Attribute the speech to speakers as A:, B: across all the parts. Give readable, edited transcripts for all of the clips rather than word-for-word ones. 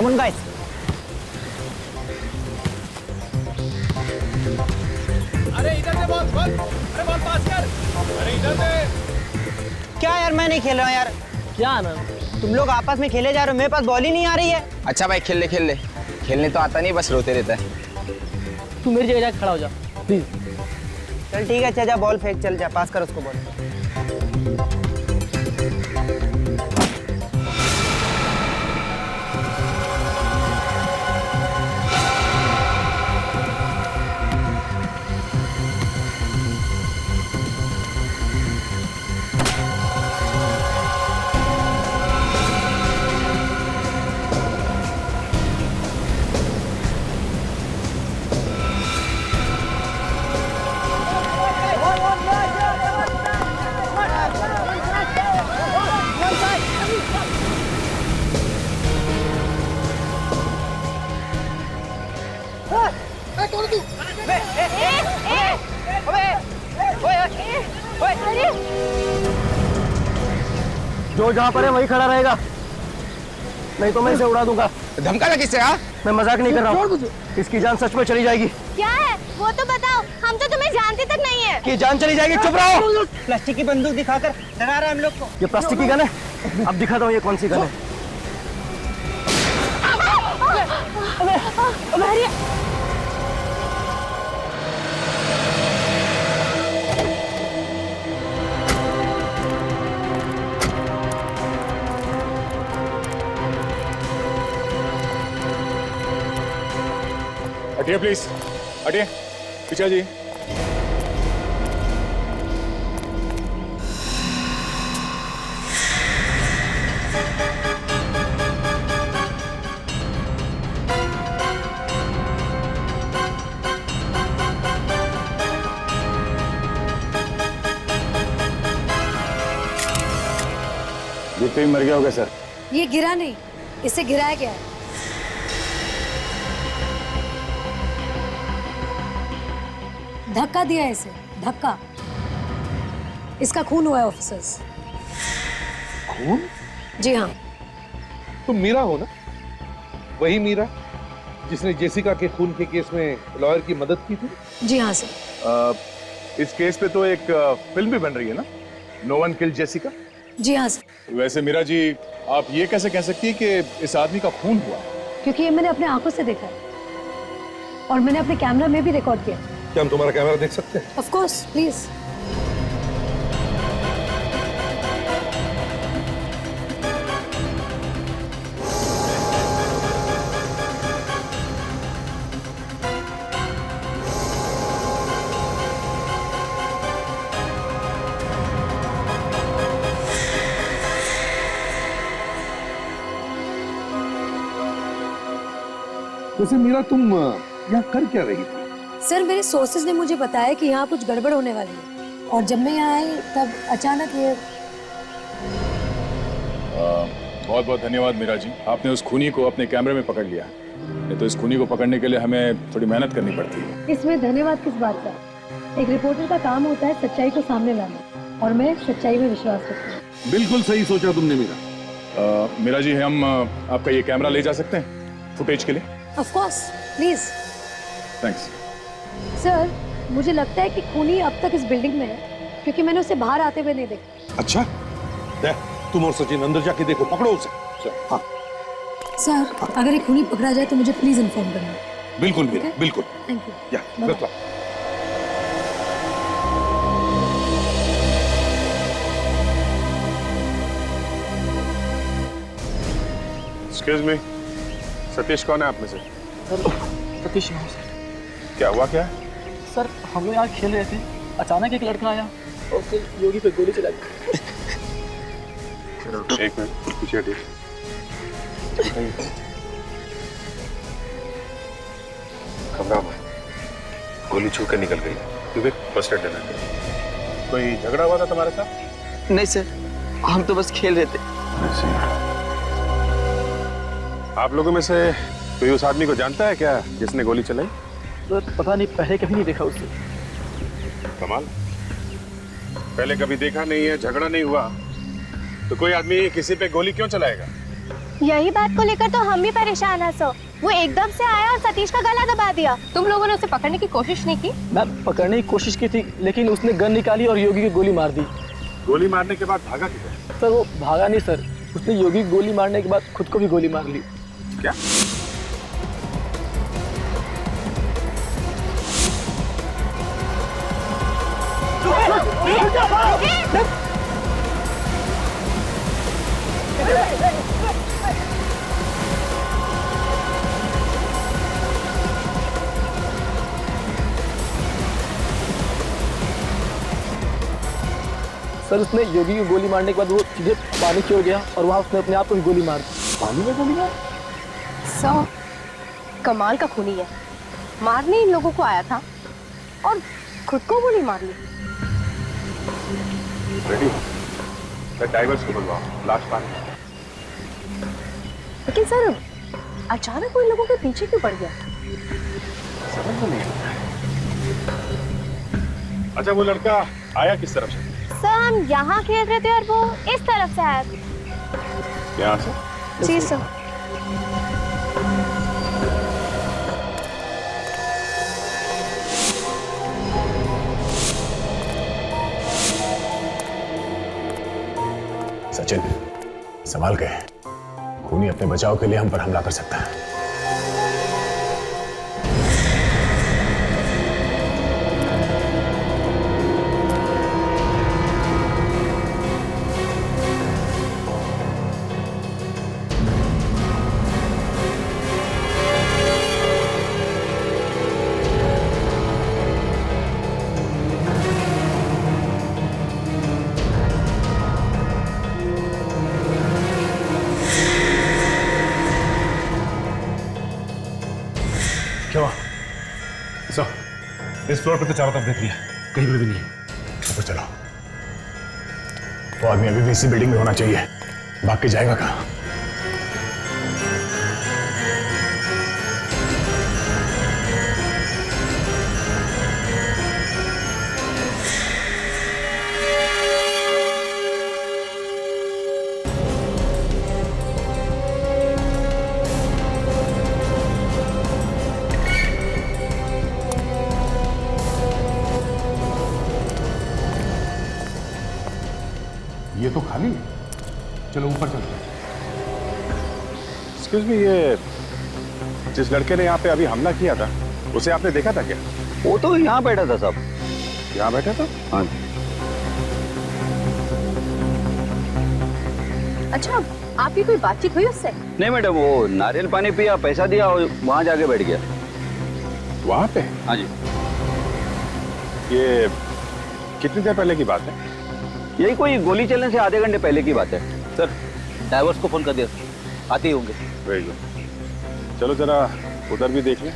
A: Come on, guys.
B: अरे इधर से बॉल बॉल, अरे बॉल पास कर, अरे इधर से।
A: क्या यार, मैं नहीं खेल रहा हूँ यार।
C: क्या आनंद,
A: तुम लोग आपस में खेले जा रहे हो, मेरे पास बॉल ही नहीं आ रही है।
D: अच्छा भाई खेल ले खेलने तो आता नहीं, बस रोते रहता है।
C: तू मेरी जगह जाके खड़ा हो जा प्लीज।
A: चल ठीक है, अच्छा जा बॉल फेंक, चल जा पास कर उसको बॉल।
C: जो जहाँ पर है वही खड़ा रहेगा, नहीं तो मैं इसे उड़ा दूंगा।
D: धमका लगा किससे? हाँ
C: मैं मजाक नहीं कर रहा हूँ, इसकी जान सच में चली जाएगी।
E: क्या है वो तो बताओ, हम तो तुम्हें जानते तक नहीं है।
C: कि जान चली जाएगी, चुप रहो।
A: प्लास्टिक की बंदूक दिखाकर डरा रहा है हम लोग को।
C: ये प्लास्टिक की गन है, अब दिखाता हूँ ये कौन सी गन है।
E: अरे
B: हटिए प्लीज, हटिए पीछे जी।
F: गिरते ही मर गया होगा सर।
G: ये गिरा नहीं, इसे गिराया गया है। धक्का दिया है इसे, धक्का। इसका खून हुआ है ऑफिसर्स।
B: खून?
G: जी हाँ।
H: तुम मीरा हो ना, वही मीरा जिसने जेसिका के खून के केस में लॉयर की मदद की थी?
G: जी हाँ सर।
F: इस केस पे तो एक फिल्म भी बन रही है ना, नो वन किल्ड जेसिका।
G: जी हाँ सर।
F: वैसे मीरा जी, आप ये कैसे कह सकती है कि इस आदमी का खून हुआ?
G: क्योंकि ये मैंने अपने आंखों से देखा है और मैंने अपने कैमरा में भी रिकॉर्ड किया।
H: क्या हम तुम्हारा कैमरा देख सकते हैं?
G: Of course, please.
H: वैसे मीरा, तुम यहाँ कर क्या रही थी?
G: सर, मेरे सोर्सेज ने मुझे बताया कि यहाँ कुछ गड़बड़ होने वाली है और जब मैं यहाँ आई तब अचानक ये।
F: बहुत बहुत धन्यवाद मीरा जी, आपने उस खूनी को अपने कैमरे में पकड़ लिया। नहीं तो इस खूनी को पकड़ने के लिए हमें थोड़ी मेहनत करनी पड़ती है।
G: इसमें धन्यवाद किस बात का? एक रिपोर्टर का काम होता है सच्चाई को सामने लाना और मैं सच्चाई में विश्वास रखती हूँ।
H: बिल्कुल सही सोचा तुमने मीरा।
F: मीरा जी, हम आपका ये कैमरा ले जा सकते हैं फुटेज के लिए?
G: Of course, please.
F: Thanks.
G: Sir, मुझे लगता है कि खूनी अब तक इस बिल्डिंग में है क्योंकि मैंने उसे बाहर आते हुए नहीं देखा।
H: अच्छा, तुम और सचिन अंदर जाके देखो, पकड़ो उसे। हाँ
G: सर, अगर ये खूनी पकड़ा जाए तो मुझे प्लीज इन्फॉर्म करना।
H: बिल्कुल मीरा, बिल्कुल।
G: Thank you.
H: या best luck.
F: Excuse me, Satish कौन है आप में से?
C: सर, सतीश हूँ सर।
F: क्या हुआ क्या?
C: सर, हम लोग यहाँ खेल रहे थे, अचानक एक लड़का आया और फिर योगी पे गोली चला दी।
F: एक मिनट पीछे हटिए।
H: घबरा मत, गोली छू के निकल गई। क्योंकि
F: फर्स्ट एड देना है। कोई झगड़ा हुआ था तुम्हारे साथ?
A: नहीं सर, हम तो बस खेल रहे थे।
F: आप लोगों में से कोई उस आदमी को जानता है क्या जिसने गोली चलाई?
C: सर, पता नहीं, पहले कभी नहीं देखा उसे।
F: कमाल, पहले कभी देखा नहीं है, झगड़ा नहीं हुआ, तो कोई आदमी किसी पे गोली क्यों चलाएगा?
E: यही बात को लेकर तो हम भी परेशान हैं सर। वो एकदम से आया और सतीश का गला दबा दिया। तुम लोगों ने उसे पकड़ने की कोशिश नहीं की?
C: मैम पकड़ने की कोशिश की थी, लेकिन उसने गन निकाली और योगी की गोली मार दी।
F: गोली मारने के बाद भागा किधर?
C: सर वो भागा नहीं सर, उसने योगी की गोली मारने के बाद खुद को भी गोली मार ली।
F: क्या?
C: सर उसने योगी की गोली मारने के बाद वो सीधे पानी की ओर गया और वहाँ उसने अपने आप को भी गोली मार दी।
F: पानी में गोली मार?
E: सर कमाल का खूनी है, मारने इन लोगों को आया था और खुद को गोली मार ली।
F: रेडी हो? ड्राइवर्स को बुलवाओ, लाश पानी।
E: लेकिन सर अचानक वो इन लोगों के पीछे क्यों पड़ गया?
F: समझ में नहीं आता। अच्छा वो लड़का आया किस तरफ से?
E: सर हम यहाँ खेल रहे थे और वो इस तरफ से आया था।
F: यहाँ से?
E: जी सर।
I: सचिन संभाल के, खूनी अपने बचाव के लिए हम पर हमला कर सकता है।
F: क्या? सर इस फ्लोर पे तो चारों तरफ देख लिया, कहीं पे भी नहीं है।
I: ऊपर चलो, वो आदमी अभी भी इसी बिल्डिंग में होना चाहिए, भाग के जाएगा कहाँ?
F: ये तो खाली है, चलो ऊपर चलते हैं। एक्सक्यूज मी, ये जिस लड़के ने यहाँ पे अभी हमला किया था उसे आपने देखा था क्या?
D: वो तो यहाँ बैठा था साहब।
F: यहाँ बैठा था?
D: हाँ।
E: अच्छा आपकी कोई बातचीत हुई उससे?
D: नहीं मैडम, वो नारियल पानी पिया, पैसा दिया और वहाँ जाके बैठ गया।
F: वहाँ पे?
D: हाँ जी।
F: ये कितनी देर पहले की बात है?
D: यही कोई गोली चलने से आधे घंटे पहले की बात है सर। ड्राइवर्स को फोन कर दिया, आते ही होंगे।
F: वेरी गुड, चलो जरा उधर भी देख लें।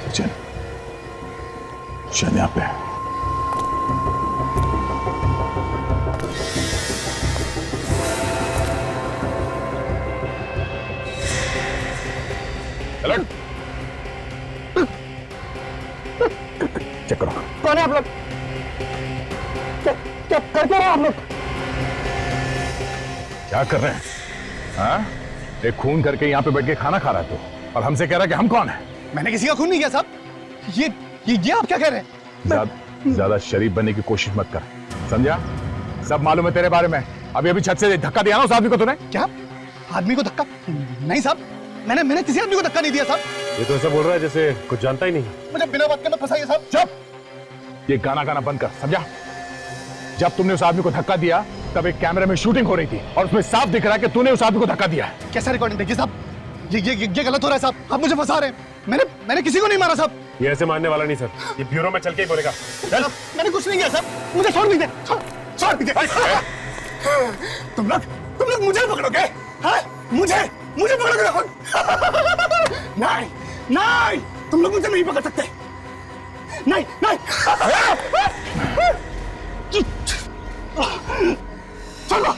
I: सचिन शायद यहाँ पे है। चेक करो।
C: कौन है आप लोग? क्या कर रहे हो आप लोग?
I: क्या कर रहे हैं? हाँ? एक खून करके यहाँ पे बैठ के खाना खा रहा है तू, और हमसे कह रहा है कि हम कौन है?
B: मैंने किसी का खून नहीं किया साहब। ये आप क्या कह रहे हैं?
I: ज्यादा शरीफ बनने की कोशिश मत कर, समझा? सब मालूम है तेरे बारे में। अभी छत से धक्का दिया ना उस आदमी को तूने।
B: क्या आदमी को धक्का? नहीं साहब, मैंने किसी आदमी को धक्का नहीं दिया साहब।
F: ये तो ऐसा बोल रहा है जैसे कुछ जानता ही नहीं।
B: मुझे बिना बात के मत फंसाइए साहब।
I: चुप! ये गाना बंद कर, समझा? जब तुमने उस आदमी को धक्का दिया तब एक कैमरे में शूटिंग हो रही थी और उसमें साफ दिख रहा है कि तूने उस आदमी को धक्का दिया है।
B: कैसा रिकॉर्डिंग देखिए साहब? ये गलत हो रहा है साहब, आप मुझे फंसा रहे हैं। मैंने किसी को नहीं मारा साहब।
F: ये ऐसे मानने वाला नहीं सर, ये ब्यूरो में चल के ही बोलेगा।
B: चल, मैंने कुछ नहीं किया साहब, मुझे छोड़ दीजिए, छोड़ दीजिए। तुम लोग मुझे पकड़ोगे? हाँ? मुझे पकड़ोगे? नहीं, तुम लोग मुझे नहीं पकड़ सकते। नहीं। चलो।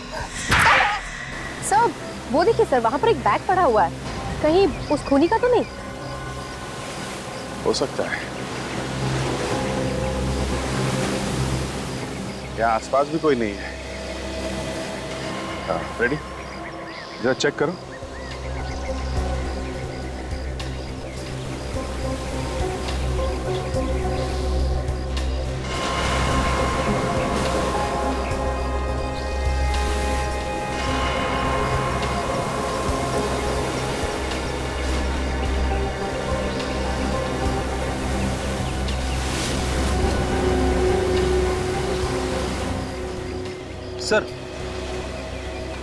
E: सर वो देखिए सर, वहाँ पर एक बैग पड़ा हुआ है, कहीं उस खूनी का तो नहीं?
F: हो सकता है। यहाँ आसपास भी कोई नहीं है। हाँ, रेडी? जरा चेक करो।
D: सर,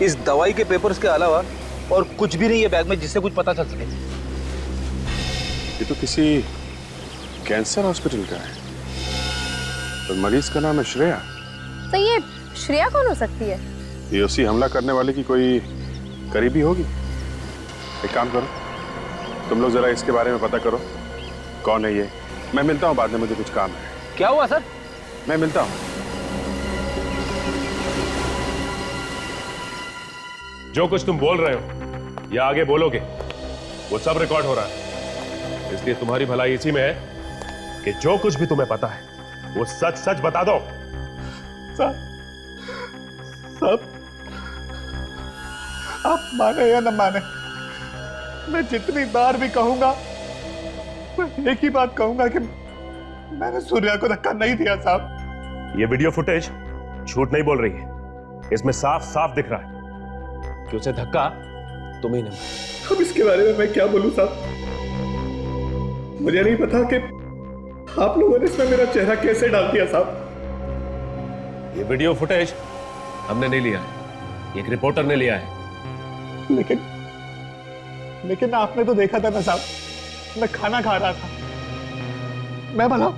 D: इस दवाई के पेपर्स के अलावा और कुछ भी नहीं है बैग में जिससे कुछ पता चल सके।
F: ये तो किसी कैंसर हॉस्पिटल का है। तो मरीज का नाम है श्रेया।
E: तो ये श्रेया कौन हो सकती है?
F: ये उसी हमला करने वाले की कोई करीबी होगी। एक काम करो, तुम लोग जरा इसके बारे में पता करो, कौन है ये। मैं मिलता हूँ बाद में, मुझे कुछ काम है।
D: क्या हुआ सर?
F: मैं मिलता हूँ।
J: जो कुछ तुम बोल रहे हो या आगे बोलोगे वो सब रिकॉर्ड हो रहा है, इसलिए तुम्हारी भलाई इसी में है कि जो कुछ भी तुम्हें पता है वो सच सच बता दो।
B: सब आप माने या न माने, मैं जितनी बार भी कहूंगा मैं एक ही बात कहूंगा कि मैंने सूर्या को धक्का नहीं दिया साहब।
J: ये वीडियो फुटेज झूठ नहीं बोल रही है, इसमें साफ साफ दिख रहा है कि उसे धक्का तुम ही ने मारा।
B: अब इसके बारे में मैं क्या बोलूं साहब? मुझे नहीं पता कि आप लोगों ने इसमें मेरा चेहरा कैसे डाल दिया साहब।
J: ये वीडियो फुटेज हमने नहीं लिया है, एक रिपोर्टर ने लिया है।
B: लेकिन आपने तो देखा था ना साहब, मैं खाना खा रहा था। मैं भला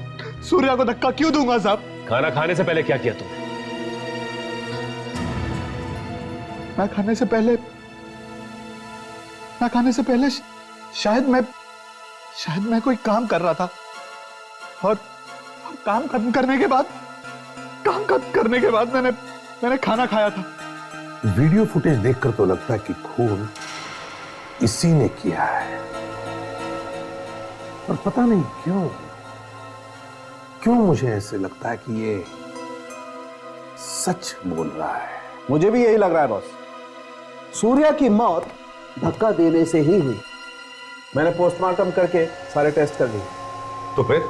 B: सूर्या को धक्का क्यों दूंगा साहब?
J: खाना खाने से पहले क्या किया तुमने?
B: मैं खाने से पहले शायद मैं कोई काम कर रहा था और काम खत्म करने के बाद मैंने खाना खाया था।
H: वीडियो फुटेज देखकर तो लगता है कि खून इसी ने किया है, पर पता नहीं क्यों मुझे ऐसे लगता है कि ये सच बोल रहा है।
A: मुझे भी यही लग रहा है बॉस। सूर्या की मौत धक्का देने से ही हुई। मैंने पोस्टमार्टम करके सारे टेस्ट कर लिए।
H: तो फिर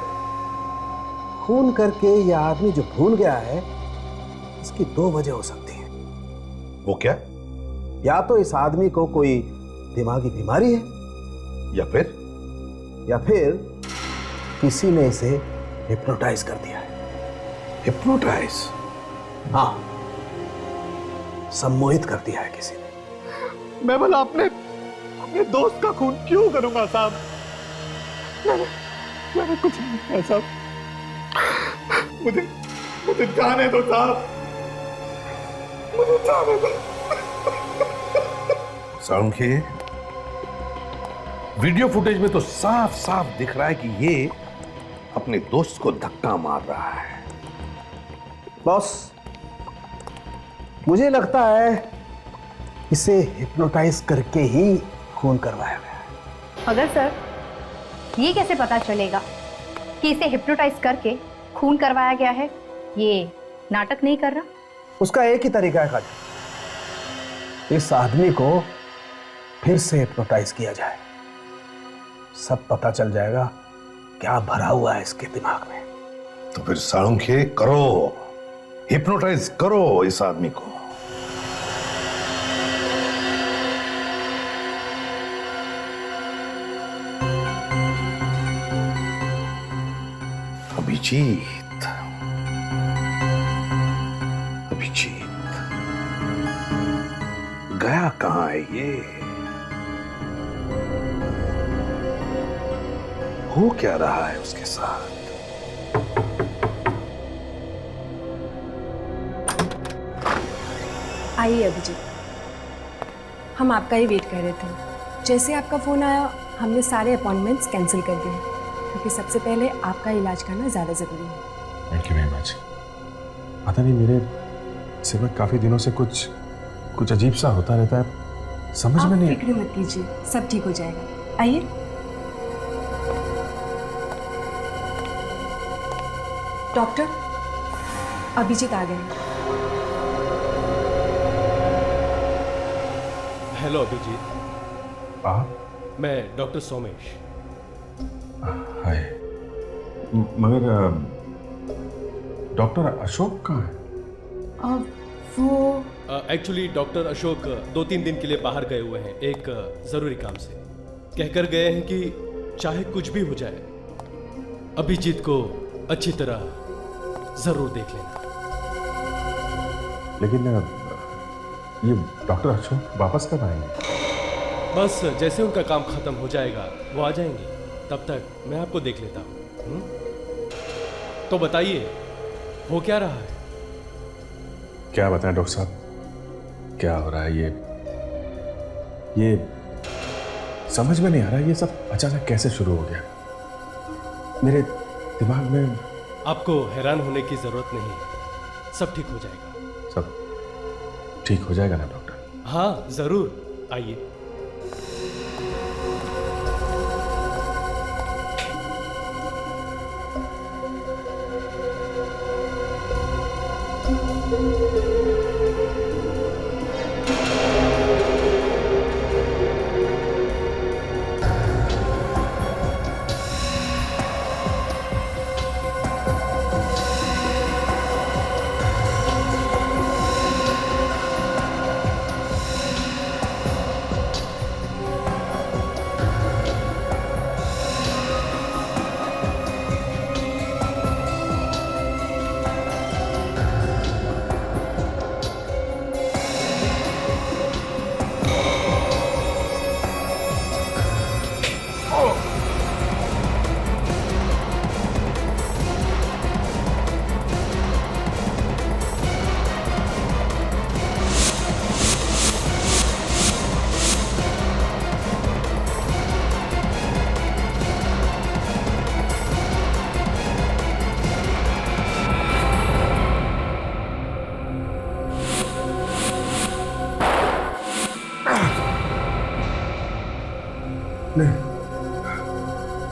A: खून करके यह आदमी जो भूल गया है, इसकी दो वजह हो सकती है।
H: वो क्या?
A: या तो इस आदमी को कोई दिमागी बीमारी है, या फिर किसी ने इसे हिप्नोटाइज कर दिया है।
H: हिप्नोटाइज?
A: हाँ, सम्मोहित कर दिया है किसी ने।
B: मैं भला अपने दोस्त का खून क्यों करूंगा साहब? मैंने कुछ नहीं किया साहब। मुझे जाने दो साहब, मुझे जाने दो।
H: साउंड, वीडियो फुटेज में तो साफ साफ दिख रहा है कि ये अपने दोस्त को धक्का मार रहा है।
A: बॉस, मुझे लगता है इसे हिप्नोटाइज करके ही खून करवाया गया है।
E: मगर सर, ये कैसे पता चलेगा कि इसे हिप्नोटाइज करके खून करवाया गया है? ये नाटक नहीं कर रहा?
A: उसका एक ही तरीका है खाली, इस आदमी को फिर से हिप्नोटाइज किया जाए, सब पता चल जाएगा क्या भरा हुआ है इसके दिमाग में।
H: तो फिर साळुंखे करो, हिप्नोटाइज करो इस आदमी को। अभिजीत, गया कहां है ये? हो क्या रहा है उसके साथ?
K: आइए अभिजीत, हम आपका ही वेट कर रहे थे। जैसे आपका फ़ोन आया हमने सारे अपॉइंटमेंट्स कैंसिल कर दिए, क्योंकि सबसे पहले आपका इलाज करना ज़्यादा ज़रूरी है।
I: Thank you very much. पता नहीं
F: सिर्फ काफी दिनों से कुछ अजीब सा होता रहता है, समझ में नहीं।
K: फिक्र मत कीजिए, सब ठीक हो जाएगा। आइए। डॉक्टर, अभिजीत आ गए।
L: हेलो अभिजीत।
F: आप?
L: मैं डॉक्टर सोमेश।
F: हाय। मगर डॉक्टर अशोक कहाँ है?
K: वो
L: एक्चुअली डॉक्टर अशोक 2-3 दिन के लिए बाहर गए हुए हैं, एक जरूरी काम से। कहकर गए हैं कि चाहे कुछ भी हो जाए, अभिजीत को अच्छी तरह जरूर देख लेना।
F: लेकिन ये डॉक्टर अशोक वापस कब आएंगे?
L: बस जैसे उनका काम खत्म हो जाएगा वो आ जाएंगे, तब तक मैं आपको देख लेता हूँ। तो बताइए, हो क्या रहा है?
F: क्या बताएं डॉक्टर साहब, क्या हो रहा है? ये समझ में नहीं आ रहा, ये सब अचानक कैसे शुरू हो गया मेरे दिमाग में।
L: आपको हैरान होने की जरूरत नहीं, सब ठीक हो जाएगा।
F: सब ठीक हो जाएगा ना डॉक्टर?
L: हाँ जरूर, आइए।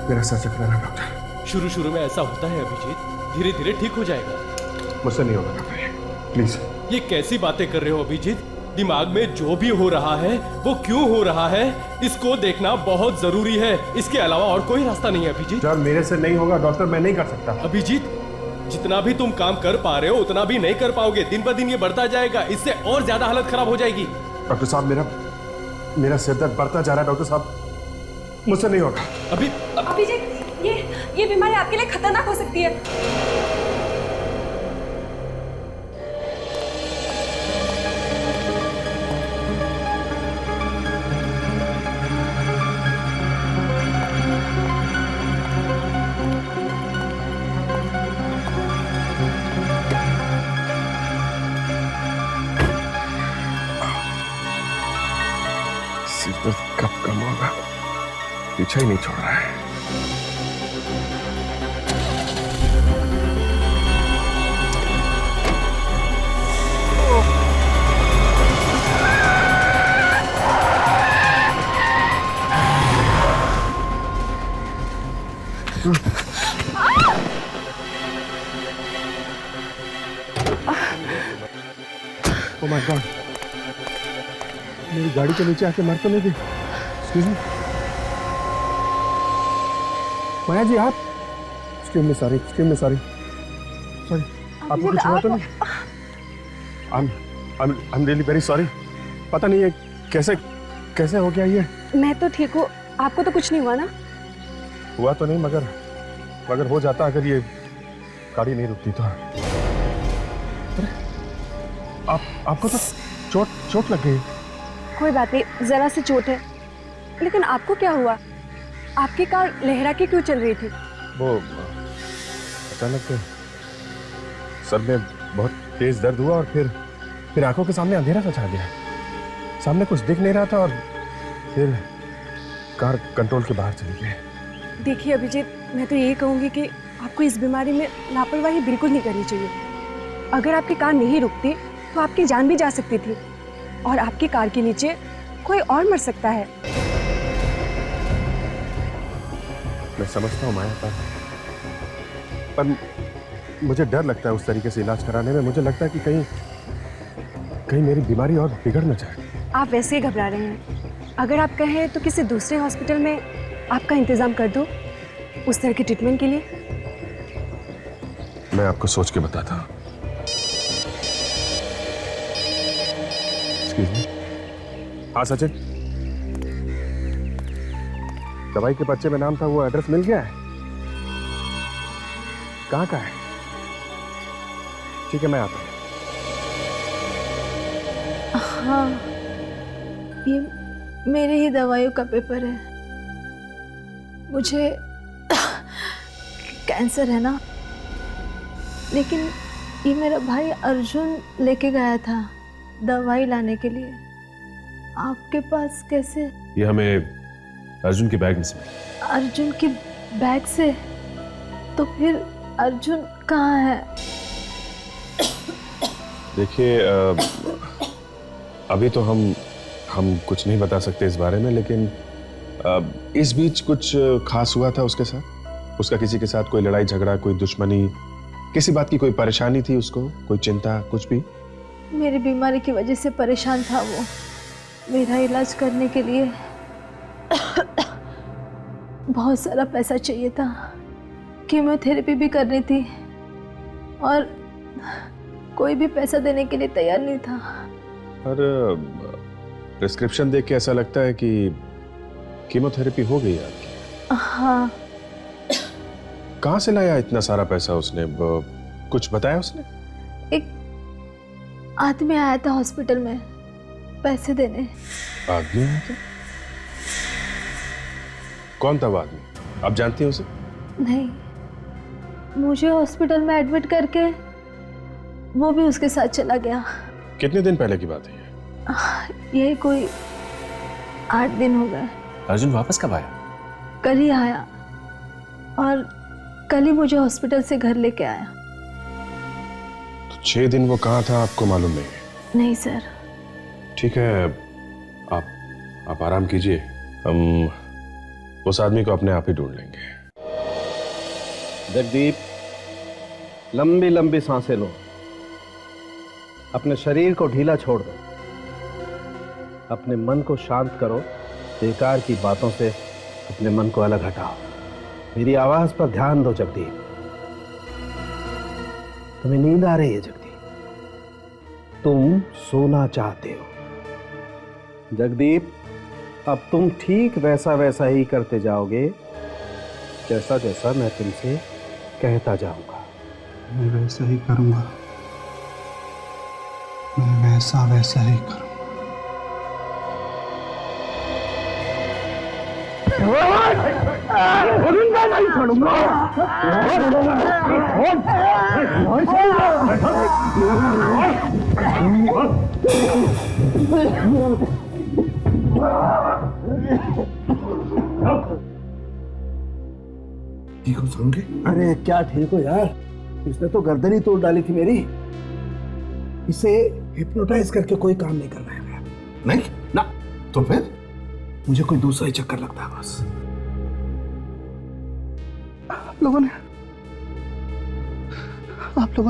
F: मेरा सर चकरा रहा डॉक्टर।
L: शुरू में ऐसा होता है अभिजीत, धीरे धीरे ठीक हो जाएगा।
F: मुझसे नहीं होगा डॉक्टर, प्लीज।
L: ये कैसी बातें कर रहे हो अभिजीत? दिमाग में जो भी हो रहा है वो क्यों हो रहा है, इसको देखना बहुत जरूरी है। इसके अलावा और कोई रास्ता नहीं है अभिजीत।
F: यार मेरे से नहीं होगा डॉक्टर, मैं नहीं कर सकता।
L: अभिजीत, जितना भी तुम काम कर पा रहे हो उतना भी नहीं कर पाओगे। दिन पर दिन ये बढ़ता जाएगा, इससे और ज्यादा हालत खराब हो जाएगी।
F: डॉक्टर साहब, मेरा सिर दर्द बढ़ता जा रहा है डॉक्टर साहब, मुझसे नहीं होगा।
K: अभिजीत, ये बीमारी आपके लिए खतरनाक हो सकती है।
F: सिर दर्द कब कम होगा, पीछा ही नहीं छोड़ रहा है। Oh my God! मेरी गाड़ी के नीचे आके मर तो नहीं गई? Excuse me? माया जी आप? Extremely sorry, extremely sorry. Sorry, आपको कुछ हुआ तो नहीं? I'm really very sorry. पता नहीं है कैसे हो गया ये?
K: मैं तो ठीक हूँ, आपको तो कुछ नहीं हुआ ना?
F: हुआ तो नहीं, मगर हो जाता अगर ये गाड़ी नहीं रुकती तो। आपको तो चोट लग गई।
K: कोई बात नहीं, जरा सी चोट है। लेकिन आपको क्या हुआ? आपकी कार लहरा के क्यों चल रही थी?
F: वो अचानक सर में बहुत तेज दर्द हुआ और फिर आंखों के सामने अंधेरा सा छा गया। सामने कुछ दिख नहीं रहा था और फिर कार कंट्रोल के बाहर चली गई।
K: देखिए अभिजीत, मैं तो यही कहूँगी कि आपको इस बीमारी में लापरवाही बिल्कुल नहीं करनी चाहिए। अगर आपकी कार नहीं रुकती तो आपकी जान भी जा सकती थी और आपकी कार के नीचे कोई और मर सकता है।
F: मैं समझता हूँ माया, पर मुझे डर लगता है उस तरीके से इलाज कराने में। मुझे लगता है कि कहीं मेरी बीमारी और बिगड़ न जाए।
K: आप वैसे ही घबरा रहे हैं। अगर आप कहें तो किसी दूसरे हॉस्पिटल में आपका इंतजाम कर दूं उस तरह के ट्रीटमेंट के लिए।
F: मैं आपको सोच के बताता हूँ। हाँ सचिन, दवाई के पर्चे में नाम था, वो एड्रेस मिल गया है? कहाँ का है? ठीक है, मैं आता हूँ।
M: हाँ, ये मेरे ही दवाइयों का पेपर है। मुझे कैंसर है ना, लेकिन ये मेरा भाई अर्जुन लेके गया था दवाई लाने के लिए। आपके पास कैसे?
J: ये हमें अर्जुन के बैग में से मिला।
M: अर्जुन के बैग से? तो फिर अर्जुन कहाँ है?
F: देखिए, अभी तो हम कुछ नहीं बता सकते इस बारे में, लेकिन इस बीच कुछ खास हुआ था उसके साथ? उसका किसी के साथ कोई लड़ाई झगड़ा, कोई दुश्मनी, किसी बात की कोई परेशानी थी उसको, कोई चिंता, कुछ भी?
M: मेरी बीमारी की वजह से परेशान था वो। मेरा इलाज करने के लिए बहुत सारा पैसा चाहिए था। कीमोथेरेपी भी करनी थी और कोई भी पैसा देने के लिए तैयार नहीं था।
F: पर प्रिस्क्रिप्शन देख के ऐसा लगता है कि कीमोथेरेपी हो गई आपकी।
M: हाँ।
F: कहाँ से लाया इतना सारा पैसा उसने? कुछ बताया उसने?
M: एक आदमी आया था हॉस्पिटल में पैसे देने।
F: आदमी आया था? कौन था वो आदमी? आप जानती हैं उसे?
M: नहीं, मुझे हॉस्पिटल में एडमिट करके वो भी उसके साथ चला गया।
F: कितने दिन पहले की बात है ये?
M: यही कोई 8 दिन हो गए।
J: अर्जुन वापस कब आया?
M: कल ही आया और कल ही मुझे हॉस्पिटल से घर लेके आया।
F: तो 6 दिन वो कहाँ था आपको मालूम नहीं है?
M: नहीं सर।
F: ठीक है, आप आराम कीजिए, हम उस आदमी को अपने आप ही ढूंढ लेंगे।
A: जगदीप, लंबी लंबी सांसें लो, अपने शरीर को ढीला छोड़ दो, अपने मन को शांत करो, बेकार की बातों से अपने मन को अलग हटाओ। मेरी आवाज पर ध्यान दो जगदीप। तुम्हें नींद आ रही है जगदीप, तुम सोना चाहते हो। जगदीप, अब तुम ठीक वैसा वैसा ही करते जाओगे जैसा जैसा मैं तुमसे कहता जाऊंगा।
B: मैं वैसा ही करूंगा, मैं वैसा वैसा ही करूंगा। नहीं छोड़ूंगा।
A: ठीक हो समझे? अरे क्या ठीक हो यार, इसने तो गर्दन ही तोड़ डाली थी मेरी। इसे हिप्नोटाइज करके कोई काम नहीं करना है। नहीं ना, तो फिर मुझे कोई दूसरा ही चक्कर लगता है बस। आप लोगों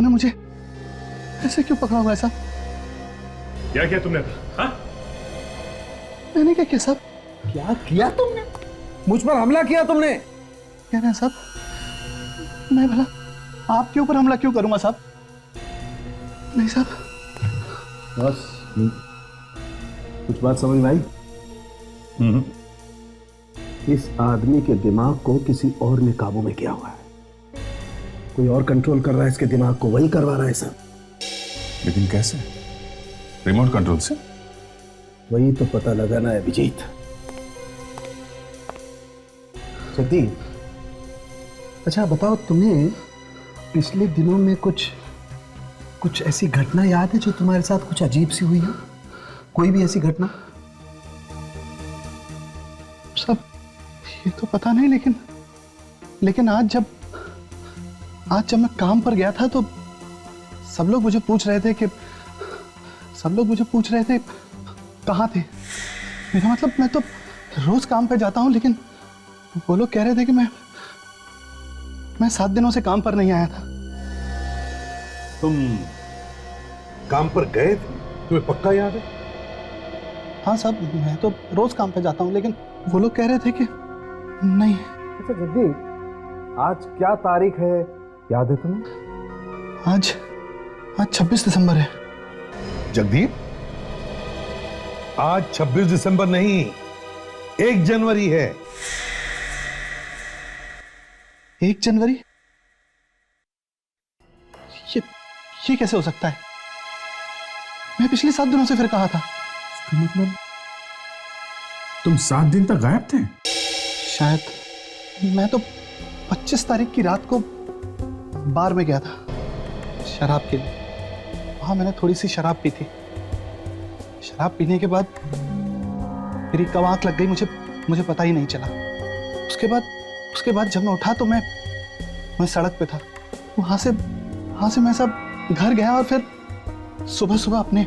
A: ने मुझे ऐसे क्यों पकड़ा हुआ है साहब?
J: क्या किया तुमने? हाँ?
B: मैंने क्या किया साहब?
A: क्या किया तुमने? मुझ पर हमला किया तुमने?
B: क्या ना साहब, मैं भला आपके ऊपर हमला क्यों करूंगा साहब? नहीं साहब।
A: बस कुछ बात समझ में आई? इस आदमी के दिमाग को किसी और ने काबू में किया हुआ है। कोई और कंट्रोल कर रहा है इसके दिमाग को, वही करवा रहा है सब।
F: लेकिन कैसे? रिमोट कंट्रोल से?
A: वही तो पता लगाना है अभिजीत। जगदीप, अच्छा बताओ, तुम्हें पिछले दिनों में कुछ ऐसी घटना याद है जो तुम्हारे साथ कुछ अजीब सी हुई हो? कोई भी ऐसी घटना?
B: सब ये तो पता नहीं, लेकिन आज जब मैं काम पर गया था तो सब लोग मुझे पूछ रहे थे कि सब लोग मुझे पूछ रहे थे कहाँ थे। मेरा मतलब मैं तो रोज काम पे जाता हूँ, लेकिन वो लोग कह रहे थे कि मैं 7 दिनों से काम पर नहीं आया था।
H: तुम काम पर गए थे? तुम्हें पक्का याद है?
B: हाँ साहब, मैं तो रोज काम पे जाता हूँ, लेकिन वो लोग कह रहे थे कि नहीं।
A: अच्छा जगदीप, आज क्या तारीख है, याद है तुम्हें?
B: आज 26 दिसंबर है।
H: जगदीप, आज 26 दिसंबर नहीं, 1 जनवरी है।
B: 1 जनवरी? ये कैसे हो सकता है? मैं पिछले 7 दिनों से फिर कहा था।
A: इसका मतलब तुम 7 दिन तक गायब थे?
B: शायद। मैं तो 25 तारीख की रात को बार में गया था शराब के लिए। वहां मैंने थोड़ी सी शराब पी थी। शराब पीने के बाद मेरी कब आंख लग गई मुझे पता ही नहीं चला। उसके बाद जब मैं उठा तो मैं सड़क पे था। वहां से मैं सब घर गया और फिर सुबह अपने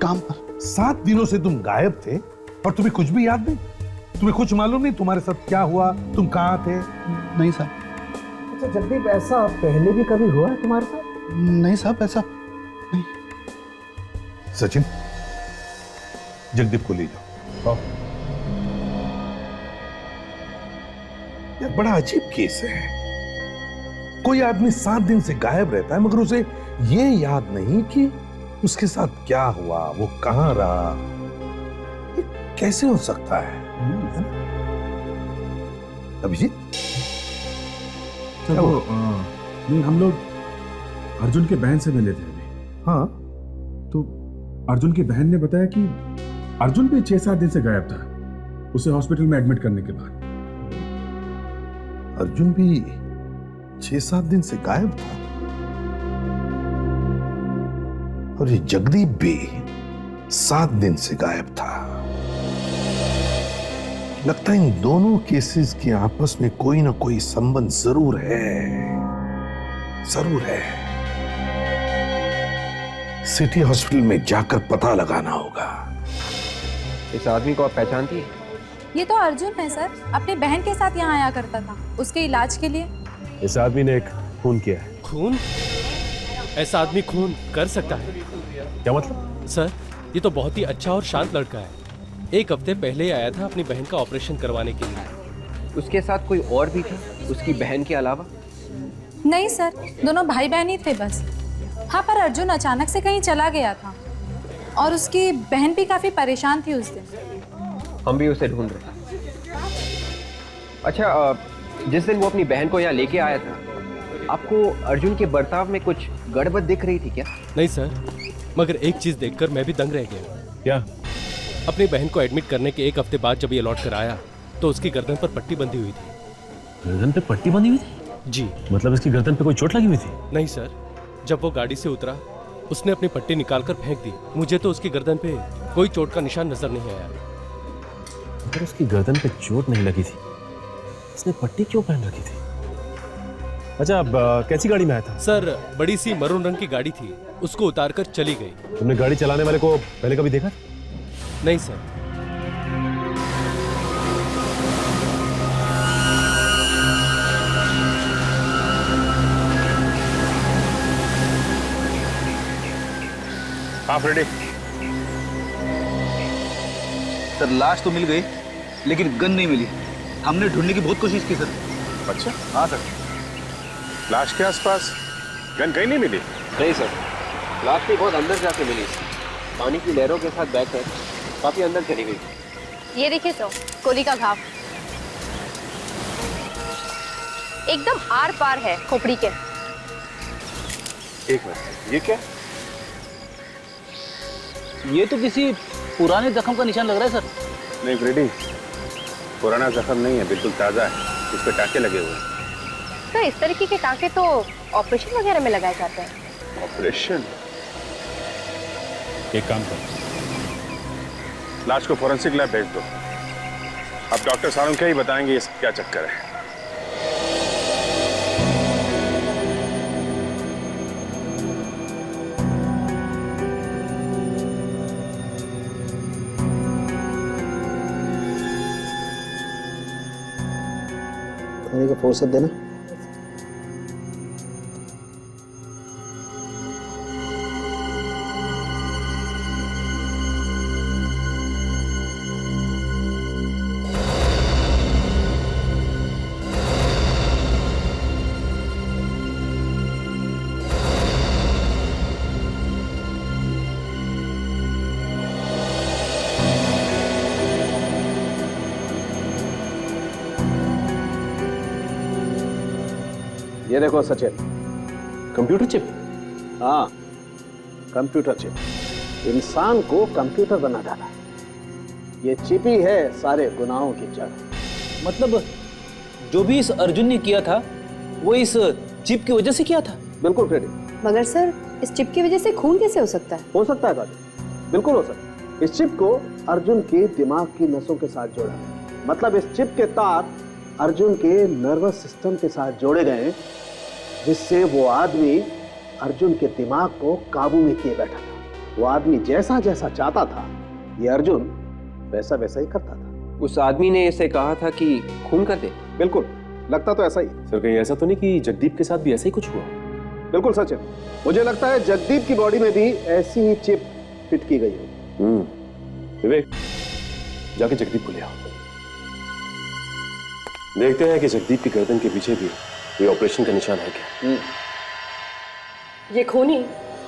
B: काम पर।
H: 7 दिनों से तुम गायब थे और तुम्हें कुछ भी याद नहीं? तुम्हें कुछ मालूम नहीं तुम्हारे साथ क्या हुआ? तुम कहाँ थे?
B: नहीं साहब।
A: अच्छा जगदीप, ऐसा पहले भी कभी हुआ है तुम्हारे साथ?
B: नहीं साहब, ऐसा नहीं।
H: सचिन, जगदीप को ले जाओ। यह बड़ा अजीब केस है। कोई आदमी 7 दिन से गायब रहता है, मगर उसे यह याद नहीं कि उसके साथ क्या हुआ, वो कहां रहा। ये कैसे हो सकता है? अभिजीत,
F: नहीं, हम लोग अर्जुन के बहन से मिले थे अभी।
H: हाँ,
F: तो अर्जुन की बहन ने बताया कि अर्जुन भी 6-7 दिन से गायब था, उसे हॉस्पिटल में एडमिट करने के बाद।
H: अर्जुन भी 6-7 दिन से गायब था और ये जगदीप भी 7 दिन से गायब था। लगता है इन दोनों केसेस के आपस में कोई ना कोई संबंध जरूर है। सिटी हॉस्पिटल में जाकर पता लगाना होगा।
N: इस आदमी को आप पहचानती हैं?
O: ये तो अर्जुन है सर, अपनी बहन के साथ यहाँ आया करता था उसके इलाज के लिए।
J: इस आदमी ने एक खून किया है।
L: खून? ऐसा आदमी खून कर सकता है?
J: क्या मतलब?
L: सर, ये तो बहुत ही अच्छा और शांत लड़का है। 1 हफ्ते पहले ही आया था अपनी बहन का ऑपरेशन करवाने के लिए।
N: उसके साथ कोई और भी थी उसकी बहन के अलावा?
O: नहीं सर, दोनों भाई बहन ही थे बस। हाँ, पर अर्जुन अचानक से कहीं चला गया था और उसकी बहन भी काफी परेशान थी उस दिन।
N: हम भी उसे ढूंढ रहे हैं। अच्छा, जिस दिन वो अपनी बहन को यहाँ लेके आया था, आपको अर्जुन के बर्ताव में कुछ गड़बड़ दिख रही थी क्या?
L: नहीं सर, मगर एक चीज देखकर मैं भी दंग रह गया।
J: क्या?
L: अपनी बहन को एडमिट करने के 1 हफ्ते बाद जब ये लौट कर आया तो उसकी गर्दन पर पट्टी बंधी हुई थी।
J: गर्दन पे पट्टी बंधी हुई थी?
L: जी।
J: मतलब इसकी गर्दन पे कोई चोट लगी हुई थी?
L: नहीं सर, जब वो गाड़ी से उतरा उसने अपनी पट्टी निकालकर फेंक दी। मुझे तो उसकी गर्दन पे कोई चोट का निशान नजर नहीं आया।
J: अगर उसकी गर्दन पे चोट नहीं लगी थी, उसने पट्टी क्यों पहन रखी थी? अच्छा, अब कैसी गाड़ी में आया था?
L: सर, बड़ी सी मरून रंग की गाड़ी थी, उसको उतारकर चली गई।
J: तुमने गाड़ी चलाने वाले को पहले कभी देखा?
L: नहीं सर।
J: हाँ फ्रेडी।
D: सर, लाश तो मिल गई लेकिन गन नहीं मिली। हमने ढूंढने की बहुत कोशिश की सर।
I: अच्छा? हाँ सर। लाश के आसपास गन कहीं नहीं मिली?
N: नहीं सर, लाश भी बहुत अंदर जाके मिली। पानी की लहरों के साथ बहकर काफी अंदर चली गई।
E: ये देखिए तो गोली का घाव एकदम आर पार है खोपड़ी के।
I: एक मिनट, ये क्या?
D: ये तो किसी पुराने जख्म का निशान लग रहा है सर।
I: नहीं फ्रेडी, पुराना जख्म नहीं है, बिल्कुल ताजा है। इस पे टाके लगे हुए हैं।
E: तो इस तरीके के टाके तो ऑपरेशन वगैरह में लगाए जाते हैं।
I: ऑपरेशन? एक काम करो, लाश को फोरेंसिक लैब भेज दो। अब डॉक्टर सारुण क्या ही बताएंगे इसका क्या चक्कर है।
B: फुर्सत देना।
A: ये देखो सचिन,
N: कंप्यूटर चिप।
A: हाँ, कंप्यूटर चिप इंसान को कंप्यूटर बना डाला। ये चिप ही है सारे गुनाहों की जड़।
D: मतलब जो भी इस अर्जुन ने किया था वो इस चिप की वजह से किया था।
A: बिल्कुल फ्रेडी।
E: मगर सर, इस चिप की वजह से खून कैसे हो सकता है?
A: हो सकता है काजल, बिल्कुल हो सकता है। इस चिप को अर्जुन के दिमाग की नसों के साथ जोड़ा है। मतलब इस चिप के तार अर्जुन के नर्वस सिस्टम के साथ जोड़े गए, जिससे वो आदमी अर्जुन के दिमाग को काबू में किए बैठा था। वो आदमी जैसा जैसा चाहता था, ये अर्जुन वैसा वैसा ही करता था।
N: उस आदमी ने इसे कहा था कि खून कर दे।
A: बिल्कुल, लगता तो ऐसा ही।
J: सर कहीं ऐसा तो नहीं कि जगदीप के साथ भी ऐसा ही कुछ हुआ?
A: बिल्कुल सचिन, मुझे लगता है जगदीप की बॉडी में भी ऐसी ही चिप फिट की गई हो।
J: विवेक, जाके जगदीप को ले आओ। देखते हैं कि जगदीप की गर्दन के पीछे भी कोई ऑपरेशन का निशान है क्या।
P: ये खूनी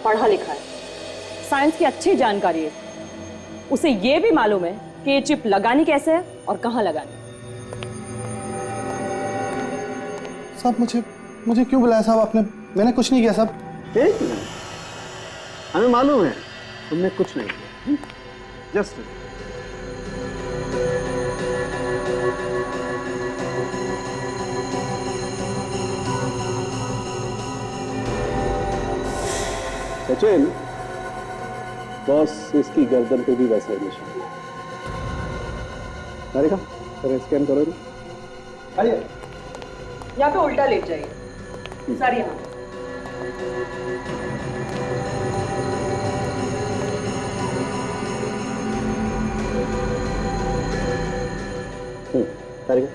P: पढ़ा लिखा है, साइंस की अच्छी जानकारी है। उसे ये भी मालूम है कि ये चिप लगानी कैसे है और कहां लगानी।
B: साहब मुझे क्यों बुलाया साहब आपने? मैंने कुछ नहीं किया साहब।
A: एक मिनट, हमें मालूम है तुमने कुछ नहीं किया। जस्ट सचिन, बॉस इसकी गर्दन पे भी वैसा ही निशान है। अरे का स्कैन करो ना। आइए,
P: या तो उल्टा लेट जाइए। सर यहाँ।
A: करेगा।